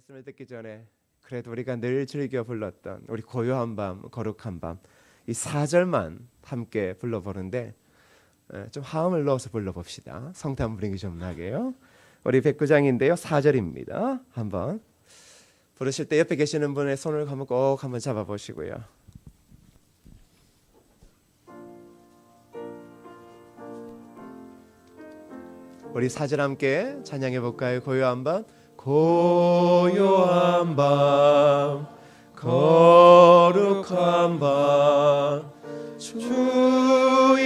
말씀을 듣기 전에 그래도 우리가 늘 즐겨 불렀던 우리 고요한 밤, 거룩한 밤 이 4절만 함께 불러보는데 좀 화음을 넣어서 불러봅시다. 성탄 분위기 좀 나게요. 우리 백구장인데요 4절입니다. 한번 부르실 때 옆에 계시는 분의 손을 꼭 한번 잡아보시고요. 우리 4절 함께 찬양해 볼까요? 고요한 밤, 고요한 밤, 거룩한 밤, 주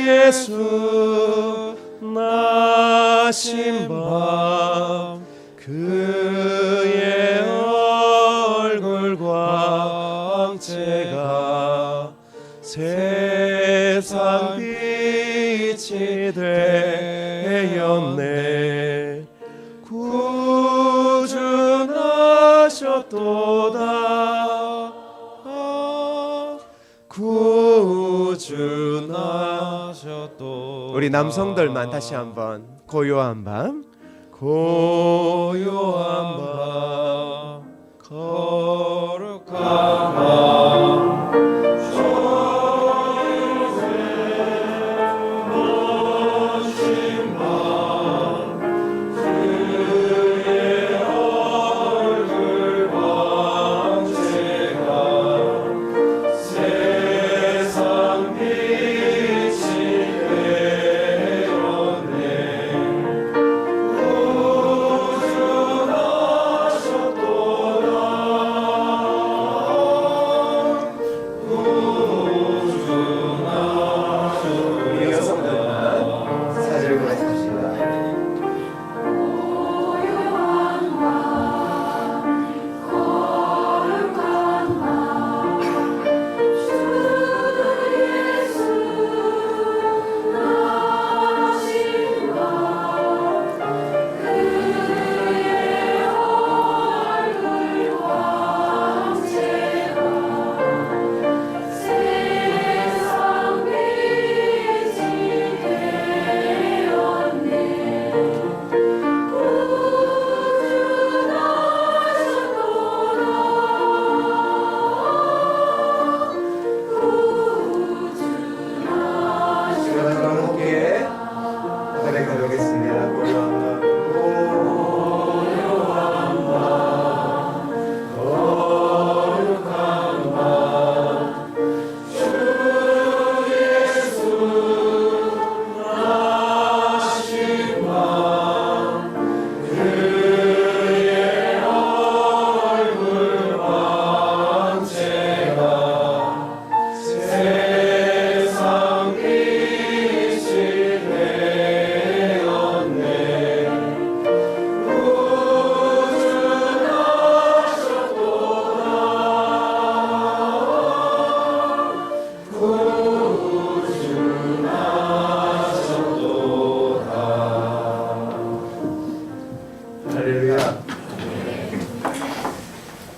예수 나신 밤, 그의 얼굴 광채가 세상 빛이 되었네. 구주나셨도다. 구주나셨도다. 우리 남성들만 다시 한번 고요한 밤, 고요한 밤, 거룩한 밤,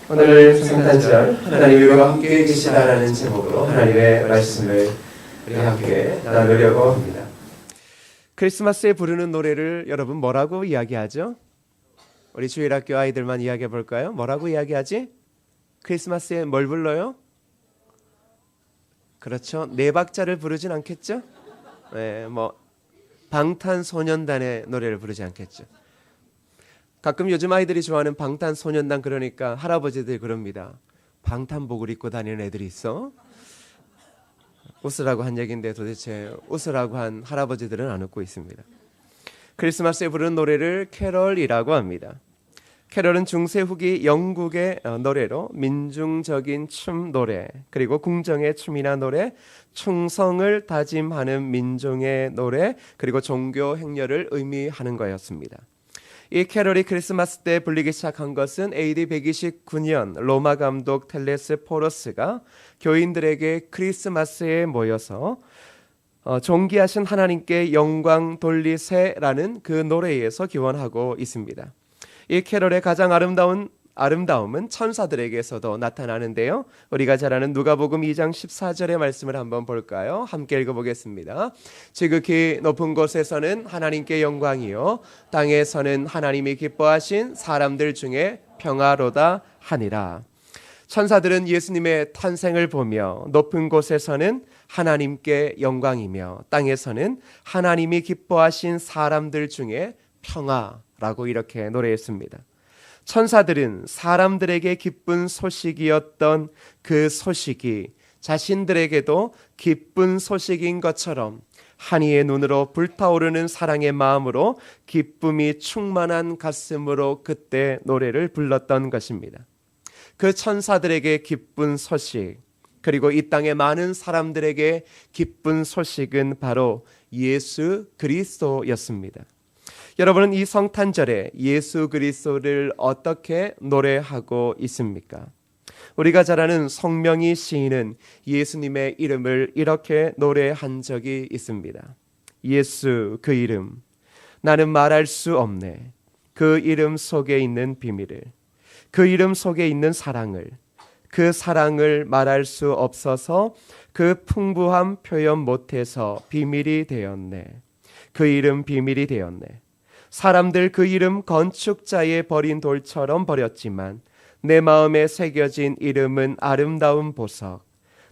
오늘 성탄절 하나님이 우리와 함께 계시다라는 제목으로 하나님의 말씀을 우리 함께 나누려고 합니다. 크리스마스에 부르는 노래를 여러분 뭐라고 이야기하죠? 우리 주일학교 아이들만 이야기해 볼까요? 뭐라고 이야기하지? 크리스마스에 뭘 불러요? 그렇죠. 네 박자를 부르진 않겠죠? 네, 방탄소년단의 노래를 부르지 않겠죠. 가끔 요즘 아이들이 좋아하는 방탄소년단 그러니까 할아버지들이 그럽니다. 방탄복을 입고 다니는 애들이 있어? 웃으라고 한 얘기인데 도대체 웃으라고 한 할아버지들은 안 웃고 있습니다. 크리스마스에 부르는 노래를 캐럴이라고 합니다. 캐럴은 중세 후기 영국의 노래로 민중적인 춤 노래, 그리고 궁정의 춤이나 노래, 충성을 다짐하는 민중의 노래, 그리고 종교 행렬을 의미하는 거였습니다. 이 캐럴이 크리스마스 때 불리기 시작한 것은 AD 129년 로마 감독 텔레스 포러스가 교인들에게 크리스마스에 모여서 존귀하신 하나님께 영광 돌리세라는 그 노래에서 기원하고 있습니다. 이 캐럴의 가장 아름다움은 천사들에게서도 나타나는데요. 우리가 잘 아는 누가복음 2장 14절의 말씀을 한번 볼까요? 함께 읽어보겠습니다. 지극히 높은 곳에서는 하나님께 영광이요 땅에서는 하나님이 기뻐하신 사람들 중에 평화로다 하니라. 천사들은 예수님의 탄생을 보며 높은 곳에서는 하나님께 영광이며 땅에서는 하나님이 기뻐하신 사람들 중에 평화라고 이렇게 노래했습니다. 천사들은 사람들에게 기쁜 소식이었던 그 소식이 자신들에게도 기쁜 소식인 것처럼 한이의 눈으로 불타오르는 사랑의 마음으로 기쁨이 충만한 가슴으로 그때 노래를 불렀던 것입니다. 그 천사들에게 기쁜 소식, 그리고 이 땅의 많은 사람들에게 기쁜 소식은 바로 예수 그리스도였습니다. 여러분은 이 성탄절에 예수 그리스도를 어떻게 노래하고 있습니까? 우리가 잘 아는 송명희 시인은 예수님의 이름을 이렇게 노래한 적이 있습니다. 예수 그 이름, 나는 말할 수 없네. 그 이름 속에 있는 비밀을, 그 이름 속에 있는 사랑을, 그 사랑을 말할 수 없어서 그 풍부한 표현 못해서 비밀이 되었네. 그 이름 비밀이 되었네. 사람들 그 이름 건축자의 버린 돌처럼 버렸지만 내 마음에 새겨진 이름은 아름다운 보석,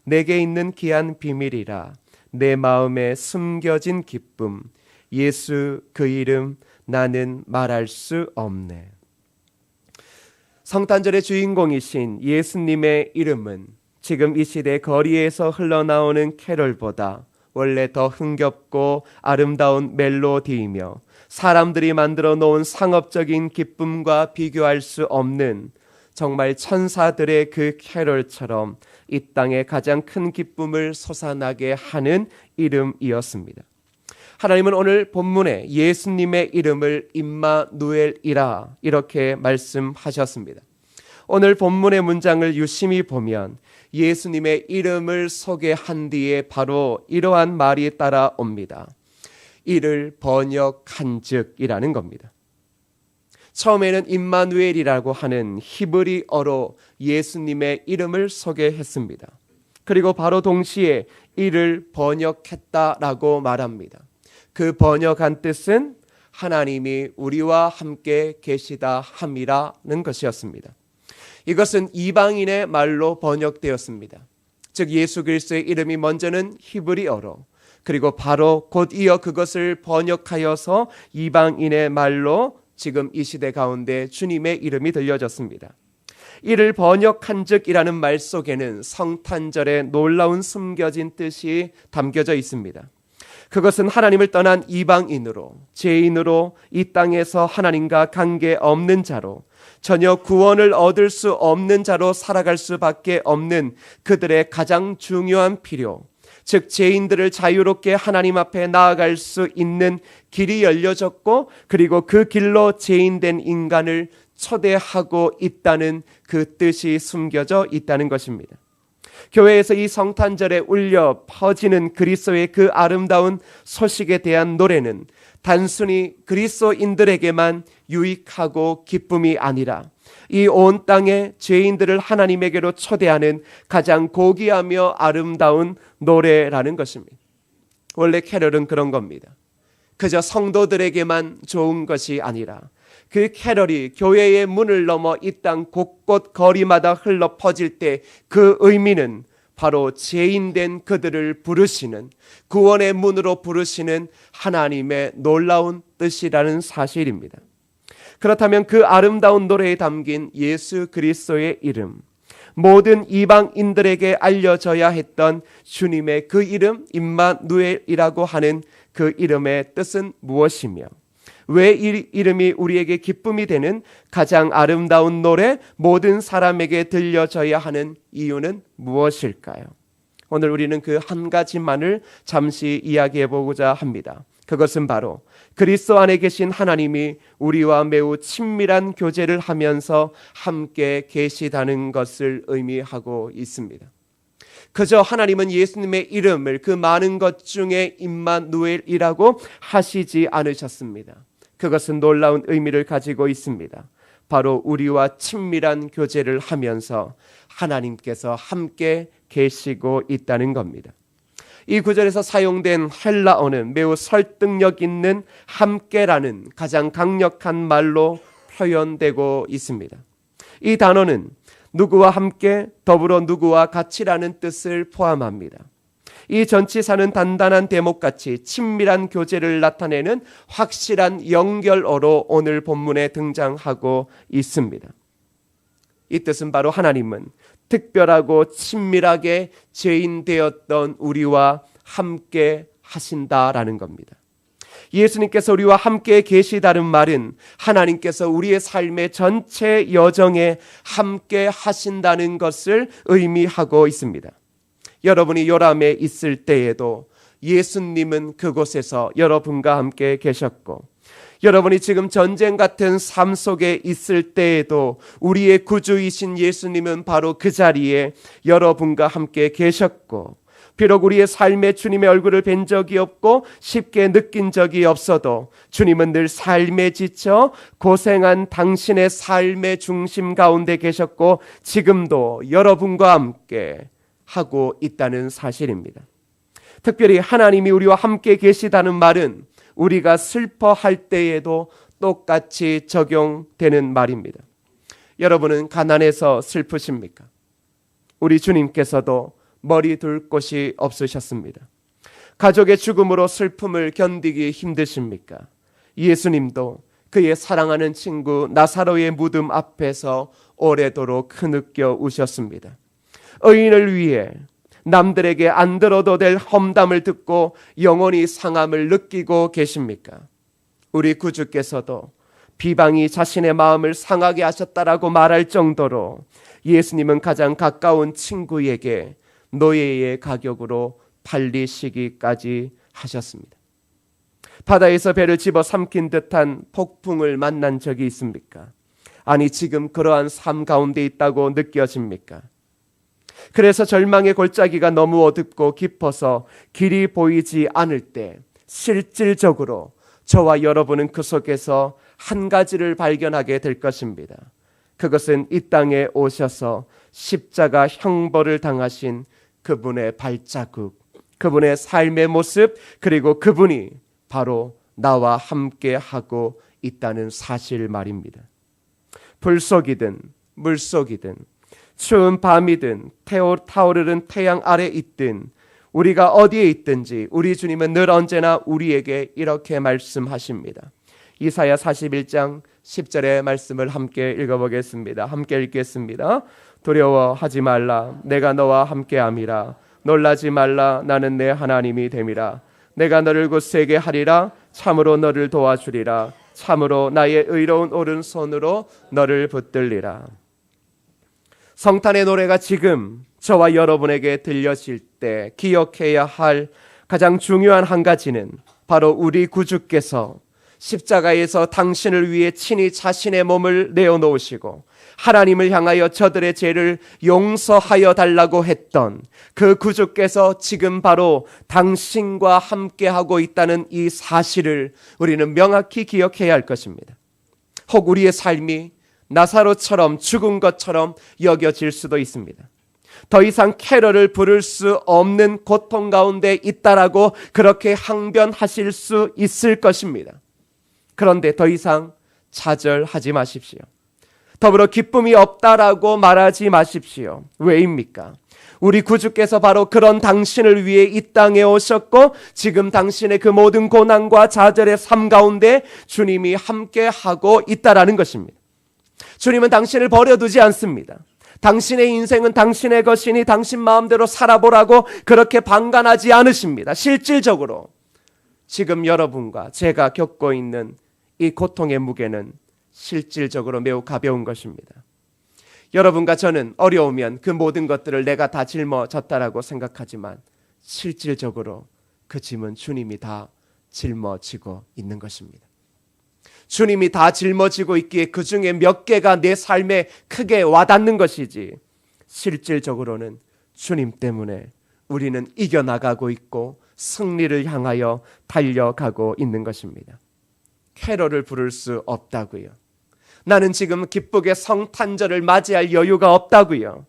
내게 있는 귀한 비밀이라. 내 마음에 숨겨진 기쁨, 예수 그 이름 나는 말할 수 없네. 성탄절의 주인공이신 예수님의 이름은 지금 이 시대 거리에서 흘러나오는 캐럴보다 원래 더 흥겹고 아름다운 멜로디이며 사람들이 만들어 놓은 상업적인 기쁨과 비교할 수 없는 정말 천사들의 그 캐럴처럼 이 땅에 가장 큰 기쁨을 솟아나게 하는 이름이었습니다. 하나님은 오늘 본문에 예수님의 이름을 임마누엘이라 이렇게 말씀하셨습니다. 오늘 본문의 문장을 유심히 보면 예수님의 이름을 소개한 뒤에 바로 이러한 말이 따라옵니다. 이를 번역한즉이라는 겁니다. 처음에는 임마누엘이라고 하는 히브리어로 예수님의 이름을 소개했습니다. 그리고 바로 동시에 이를 번역했다라고 말합니다. 그 번역한 뜻은 하나님이 우리와 함께 계시다 함이라는 것이었습니다. 이것은 이방인의 말로 번역되었습니다. 즉 예수 그리스도의 이름이 먼저는 히브리어로, 그리고 바로 곧 이어 그것을 번역하여서 이방인의 말로 지금 이 시대 가운데 주님의 이름이 들려졌습니다. 이를 번역한즉이라는 말 속에는 성탄절의 놀라운 숨겨진 뜻이 담겨져 있습니다. 그것은 하나님을 떠난 이방인으로, 죄인으로 이 땅에서 하나님과 관계없는 자로, 전혀 구원을 얻을 수 없는 자로 살아갈 수밖에 없는 그들의 가장 중요한 필요, 즉 죄인들을 자유롭게 하나님 앞에 나아갈 수 있는 길이 열려졌고, 그리고 그 길로 죄인된 인간을 초대하고 있다는 그 뜻이 숨겨져 있다는 것입니다. 교회에서 이 성탄절에 울려 퍼지는 그리스도의 그 아름다운 소식에 대한 노래는 단순히 그리스도인들에게만 유익하고 기쁨이 아니라 이 온 땅의 죄인들을 하나님에게로 초대하는 가장 고귀하며 아름다운 노래라는 것입니다. 원래 캐럴은 그런 겁니다. 그저 성도들에게만 좋은 것이 아니라 그 캐럴이 교회의 문을 넘어 이 땅 곳곳 거리마다 흘러 퍼질 때 그 의미는 바로 죄인된 그들을 부르시는, 구원의 문으로 부르시는 하나님의 놀라운 뜻이라는 사실입니다. 그렇다면 그 아름다운 노래에 담긴 예수 그리스도의 이름, 모든 이방인들에게 알려져야 했던 주님의 그 이름 임마누엘이라고 하는 그 이름의 뜻은 무엇이며, 왜 이 이름이 우리에게 기쁨이 되는 가장 아름다운 노래, 모든 사람에게 들려져야 하는 이유는 무엇일까요? 오늘 우리는 그 한 가지만을 잠시 이야기해 보고자 합니다. 그것은 바로 그리스도 안에 계신 하나님이 우리와 매우 친밀한 교제를 하면서 함께 계시다는 것을 의미하고 있습니다. 그저 하나님은 예수님의 이름을 그 많은 것 중에 임마누엘이라고 하시지 않으셨습니다. 그것은 놀라운 의미를 가지고 있습니다. 바로 우리와 친밀한 교제를 하면서 하나님께서 함께 계시고 있다는 겁니다. 이 구절에서 사용된 헬라어는 매우 설득력 있는 함께라는 가장 강력한 말로 표현되고 있습니다. 이 단어는 누구와 함께, 더불어 누구와 같이라는 뜻을 포함합니다. 이 전치사는 단단한 대목같이 친밀한 교제를 나타내는 확실한 연결어로 오늘 본문에 등장하고 있습니다. 이 뜻은 바로 하나님은 특별하고 친밀하게 죄인 되었던 우리와 함께 하신다라는 겁니다. 예수님께서 우리와 함께 계시다는 말은 하나님께서 우리의 삶의 전체 여정에 함께 하신다는 것을 의미하고 있습니다. 여러분이 요람에 있을 때에도 예수님은 그곳에서 여러분과 함께 계셨고, 여러분이 지금 전쟁 같은 삶 속에 있을 때에도 우리의 구주이신 예수님은 바로 그 자리에 여러분과 함께 계셨고, 비록 우리의 삶에 주님의 얼굴을 뵌 적이 없고 쉽게 느낀 적이 없어도 주님은 늘 삶에 지쳐 고생한 당신의 삶의 중심 가운데 계셨고 지금도 여러분과 함께 하고 있다는 사실입니다. 특별히 하나님이 우리와 함께 계시다는 말은 우리가 슬퍼할 때에도 똑같이 적용되는 말입니다. 여러분은 가난해서 슬프십니까? 우리 주님께서도 머리 둘 곳이 없으셨습니다. 가족의 죽음으로 슬픔을 견디기 힘드십니까? 예수님도 그의 사랑하는 친구 나사로의 무덤 앞에서 오래도록 흐느껴 우셨습니다. 의인을 위해 남들에게 안 들어도 될 험담을 듣고 영원히 상함을 느끼고 계십니까? 우리 구주께서도 비방이 자신의 마음을 상하게 하셨다라고 말할 정도로 예수님은 가장 가까운 친구에게 노예의 가격으로 팔리시기까지 하셨습니다. 바다에서 배를 집어 삼킨 듯한 폭풍을 만난 적이 있습니까? 아니, 지금 그러한 삶 가운데 있다고 느껴집니까? 그래서 절망의 골짜기가 너무 어둡고 깊어서 길이 보이지 않을 때 실질적으로 저와 여러분은 그 속에서 한 가지를 발견하게 될 것입니다. 그것은 이 땅에 오셔서 십자가 형벌을 당하신 그분의 발자국, 그분의 삶의 모습, 그리고 그분이 바로 나와 함께 하고 있다는 사실 말입니다. 불 속이든 물 속이든 추운 밤이든 타오르는 태양 아래 있든 우리가 어디에 있든지 우리 주님은 늘 언제나 우리에게 이렇게 말씀하십니다. 이사야 41장 10절의 말씀을 함께 읽어보겠습니다. 함께 읽겠습니다. 두려워하지 말라, 내가 너와 함께함이라. 놀라지 말라, 나는 내 하나님이 됨이라. 내가 너를 굳세게 하리라. 참으로 너를 도와주리라. 참으로 나의 의로운 오른손으로 너를 붙들리라. 성탄의 노래가 지금 저와 여러분에게 들려질 때 기억해야 할 가장 중요한 한 가지는 바로 우리 구주께서 십자가에서 당신을 위해 친히 자신의 몸을 내어놓으시고 하나님을 향하여 저들의 죄를 용서하여 달라고 했던 그 구주께서 지금 바로 당신과 함께하고 있다는 이 사실을 우리는 명확히 기억해야 할 것입니다. 혹 우리의 삶이 나사로처럼 죽은 것처럼 여겨질 수도 있습니다. 더 이상 캐럴을 부를 수 없는 고통 가운데 있다라고 그렇게 항변하실 수 있을 것입니다. 그런데 더 이상 좌절하지 마십시오. 더불어 기쁨이 없다라고 말하지 마십시오. 왜입니까? 우리 구주께서 바로 그런 당신을 위해 이 땅에 오셨고 지금 당신의 그 모든 고난과 좌절의 삶 가운데 주님이 함께하고 있다라는 것입니다. 주님은 당신을 버려두지 않습니다. 당신의 인생은 당신의 것이니 당신 마음대로 살아보라고 그렇게 방관하지 않으십니다. 실질적으로 지금 여러분과 제가 겪고 있는 이 고통의 무게는 실질적으로 매우 가벼운 것입니다. 여러분과 저는 어려우면 그 모든 것들을 내가 다 짊어졌다라고 생각하지만 실질적으로 그 짐은 주님이 다 짊어지고 있는 것입니다. 주님이 다 짊어지고 있기에 그 중에 몇 개가 내 삶에 크게 와닿는 것이지 실질적으로는 주님 때문에 우리는 이겨나가고 있고 승리를 향하여 달려가고 있는 것입니다. 캐럴을 부를 수 없다고요. 나는 지금 기쁘게 성탄절을 맞이할 여유가 없다고요.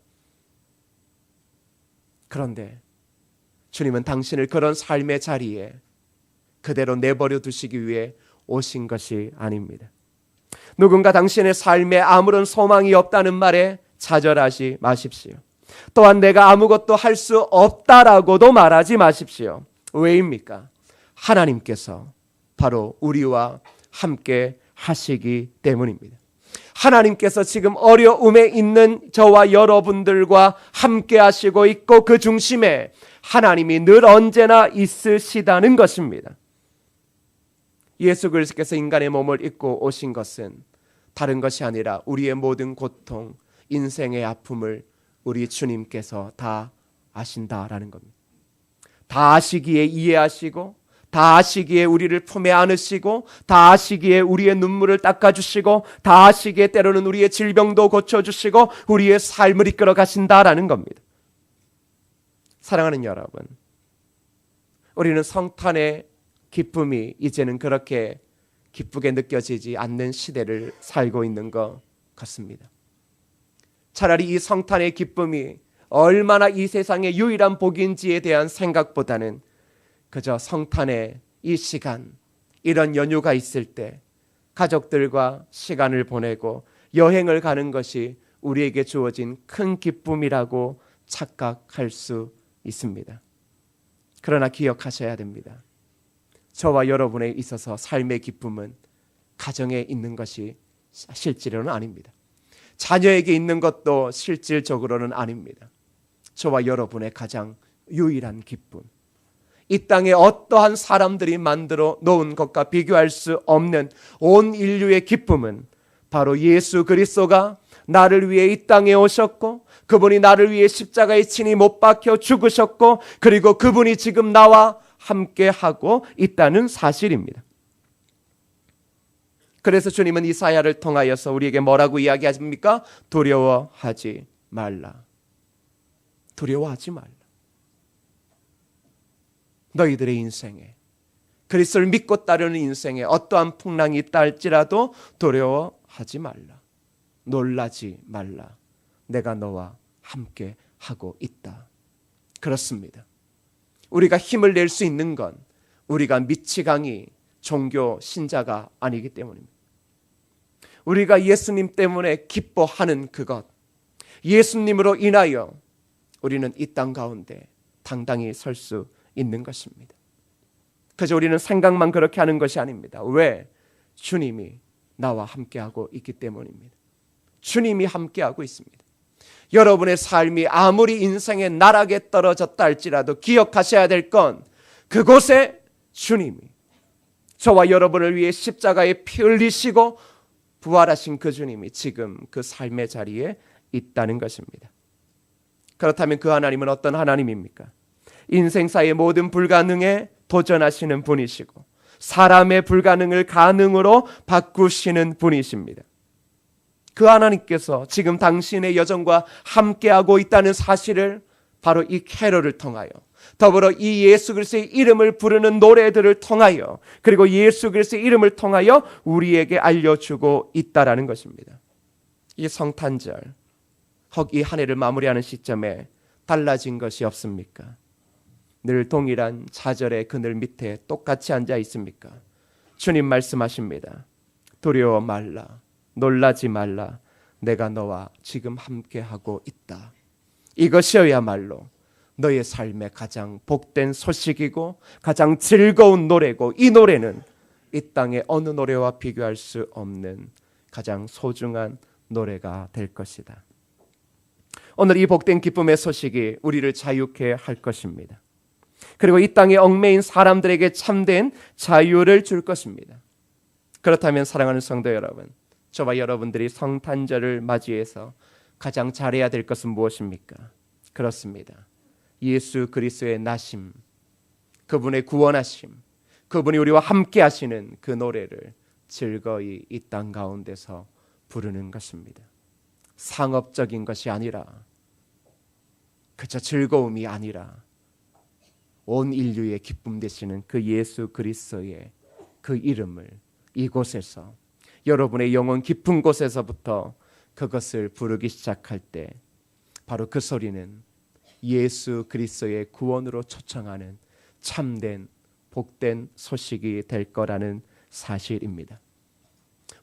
그런데 주님은 당신을 그런 삶의 자리에 그대로 내버려 두시기 위해 오신 것이 아닙니다. 누군가 당신의 삶에 아무런 소망이 없다는 말에 좌절하지 마십시오. 또한 내가 아무것도 할 수 없다라고도 말하지 마십시오. 왜입니까? 하나님께서 바로 우리와 함께 하시기 때문입니다. 하나님께서 지금 어려움에 있는 저와 여러분들과 함께 하시고 있고 그 중심에 하나님이 늘 언제나 있으시다는 것입니다. 예수 그리스도께서 인간의 몸을 입고 오신 것은 다른 것이 아니라 우리의 모든 고통, 인생의 아픔을 우리 주님께서 다 아신다라는 겁니다. 다 아시기에 이해하시고, 다 아시기에 우리를 품에 안으시고, 다 아시기에 우리의 눈물을 닦아주시고, 다 아시기에 때로는 우리의 질병도 고쳐주시고 우리의 삶을 이끌어 가신다라는 겁니다. 사랑하는 여러분, 우리는 성탄의 기쁨이 이제는 그렇게 기쁘게 느껴지지 않는 시대를 살고 있는 것 같습니다. 차라리 이 성탄의 기쁨이 얼마나 이 세상의 유일한 복인지에 대한 생각보다는 그저 성탄의 이 시간, 이런 연휴가 있을 때 가족들과 시간을 보내고 여행을 가는 것이 우리에게 주어진 큰 기쁨이라고 착각할 수 있습니다. 그러나 기억하셔야 됩니다. 저와 여러분에 있어서 삶의 기쁨은 가정에 있는 것이 실질로는 아닙니다. 자녀에게 있는 것도 실질적으로는 아닙니다. 저와 여러분의 가장 유일한 기쁨, 이 땅에 어떠한 사람들이 만들어 놓은 것과 비교할 수 없는 온 인류의 기쁨은 바로 예수 그리스도가 나를 위해 이 땅에 오셨고, 그분이 나를 위해 십자가에 친히 못 박혀 죽으셨고, 그리고 그분이 지금 나와 함께 하고 있다는 사실입니다. 그래서 주님은 이사야를 통하여서 우리에게 뭐라고 이야기하십니까? 두려워하지 말라. 두려워하지 말라. 너희들의 인생에, 그리스도를 믿고 따르는 인생에 어떠한 풍랑이 있다 할지라도 두려워하지 말라. 놀라지 말라. 내가 너와 함께 하고 있다. 그렇습니다. 우리가 힘을 낼 수 있는 건 우리가 미치광이 종교 신자가 아니기 때문입니다. 우리가 예수님 때문에 기뻐하는 그것, 예수님으로 인하여 우리는 이 땅 가운데 당당히 설 수 있는 것입니다. 그저 우리는 생각만 그렇게 하는 것이 아닙니다. 왜? 주님이 나와 함께하고 있기 때문입니다. 주님이 함께하고 있습니다. 여러분의 삶이 아무리 인생의 나락에 떨어졌다 할지라도 기억하셔야 될 건 그곳에 주님이 저와 여러분을 위해 십자가에 피 흘리시고 부활하신 그 주님이 지금 그 삶의 자리에 있다는 것입니다. 그렇다면 그 하나님은 어떤 하나님입니까? 인생사의 모든 불가능에 도전하시는 분이시고 사람의 불가능을 가능으로 바꾸시는 분이십니다. 그 하나님께서 지금 당신의 여정과 함께하고 있다는 사실을 바로 이 캐럴을 통하여, 더불어 이 예수 그리스도의 이름을 부르는 노래들을 통하여, 그리고 예수 그리스도의 이름을 통하여 우리에게 알려주고 있다라는 것입니다. 이 성탄절, 혹 이 한 해를 마무리하는 시점에 달라진 것이 없습니까? 늘 동일한 좌절의 그늘 밑에 똑같이 앉아 있습니까? 주님 말씀하십니다. 두려워 말라. 놀라지 말라. 내가 너와 지금 함께하고 있다. 이것이어야말로 너의 삶의 가장 복된 소식이고 가장 즐거운 노래고, 이 노래는 이 땅의 어느 노래와 비교할 수 없는 가장 소중한 노래가 될 것이다. 오늘 이 복된 기쁨의 소식이 우리를 자유케 할 것입니다. 그리고 이 땅에 얽매인 사람들에게 참된 자유를 줄 것입니다. 그렇다면 사랑하는 성도 여러분, 저와 여러분들이 성탄절을 맞이해서 가장 잘해야 될 것은 무엇입니까? 그렇습니다. 예수 그리스도의 나심, 그분의 구원하심, 그분이 우리와 함께 하시는 그 노래를 즐거이 이 땅 가운데서 부르는 것입니다. 상업적인 것이 아니라, 그저 즐거움이 아니라 온 인류의 기쁨 되시는 그 예수 그리스도의 그 이름을 이곳에서, 여러분의 영혼 깊은 곳에서부터 그것을 부르기 시작할 때 바로 그 소리는 예수 그리스도의 구원으로 초청하는 참된 복된 소식이 될 거라는 사실입니다.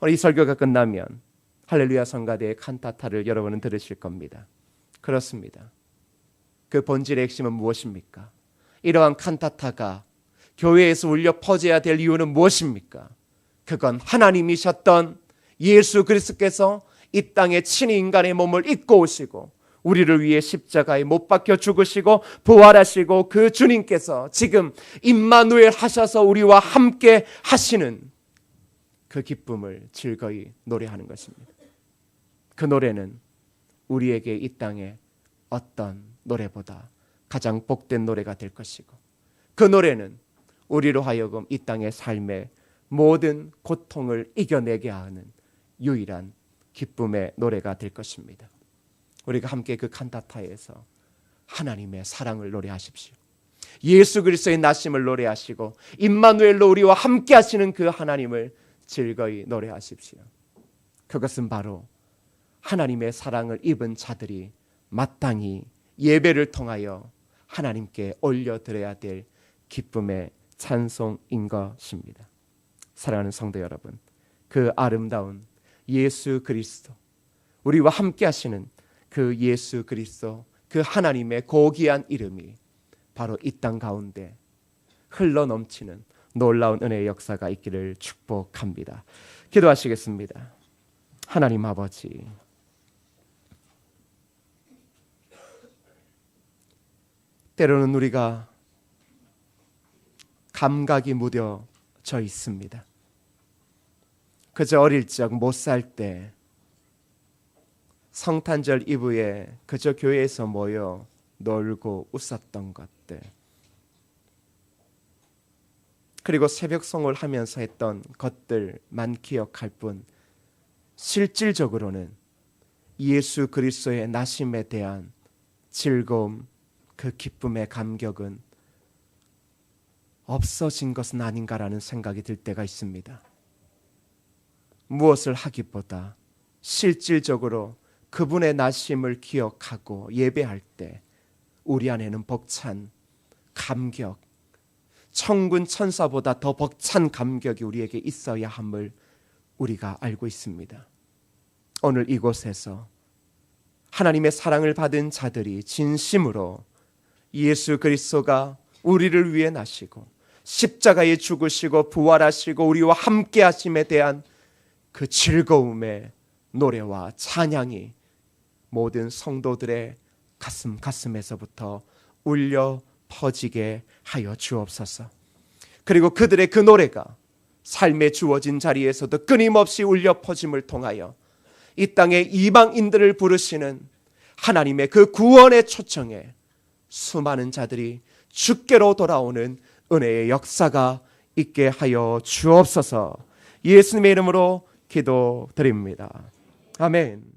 오늘 이 설교가 끝나면 할렐루야 성가대의 칸타타를 여러분은 들으실 겁니다. 그렇습니다. 그 본질의 핵심은 무엇입니까? 이러한 칸타타가 교회에서 울려 퍼져야 될 이유는 무엇입니까? 그건 하나님이셨던 예수 그리스도께서 이 땅에 친히 인간의 몸을 입고 오시고 우리를 위해 십자가에 못 박혀 죽으시고 부활하시고 그 주님께서 지금 임마누엘 하셔서 우리와 함께 하시는 그 기쁨을 즐거이 노래하는 것입니다. 그 노래는 우리에게 이 땅에 어떤 노래보다 가장 복된 노래가 될 것이고, 그 노래는 우리로 하여금 이 땅의 삶의 모든 고통을 이겨내게 하는 유일한 기쁨의 노래가 될 것입니다. 우리가 함께 그 칸타타에서 하나님의 사랑을 노래하십시오. 예수 그리스도의 나심을 노래하시고 임마누엘로 우리와 함께 하시는 그 하나님을 즐거이 노래하십시오. 그것은 바로 하나님의 사랑을 입은 자들이 마땅히 예배를 통하여 하나님께 올려드려야 될 기쁨의 찬송인 것입니다. 사랑하는 성도 여러분, 그 아름다운 예수 그리스도, 우리와 함께 하시는 그 예수 그리스도, 그 하나님의 고귀한 이름이 바로 이 땅 가운데 흘러넘치는 놀라운 은혜의 역사가 있기를 축복합니다. 기도하시겠습니다. 하나님 아버지, 때로는 우리가 감각이 무뎌져 있습니다. 그저 어릴 적 못 살 때 성탄절 이브에 그저 교회에서 모여 놀고 웃었던 것들, 그리고 새벽송을 하면서 했던 것들만 기억할 뿐 실질적으로는 예수 그리스도의 나심에 대한 즐거움, 그 기쁨의 감격은 없어진 것은 아닌가라는 생각이 들 때가 있습니다. 무엇을 하기보다 실질적으로 그분의 나심을 기억하고 예배할 때 우리 안에는 벅찬 감격, 천군 천사보다 더 벅찬 감격이 우리에게 있어야 함을 우리가 알고 있습니다. 오늘 이곳에서 하나님의 사랑을 받은 자들이 진심으로 예수 그리스도가 우리를 위해 나시고 십자가에 죽으시고 부활하시고 우리와 함께 하심에 대한 그 즐거움의 노래와 찬양이 모든 성도들의 가슴에서부터 울려 퍼지게 하여 주옵소서. 그리고 그들의 그 노래가 삶에 주어진 자리에서도 끊임없이 울려 퍼짐을 통하여 이 땅의 이방인들을 부르시는 하나님의 그 구원의 초청에 수많은 자들이 주께로 돌아오는 은혜의 역사가 있게 하여 주옵소서. 예수님의 이름으로 기도드립니다. 아멘.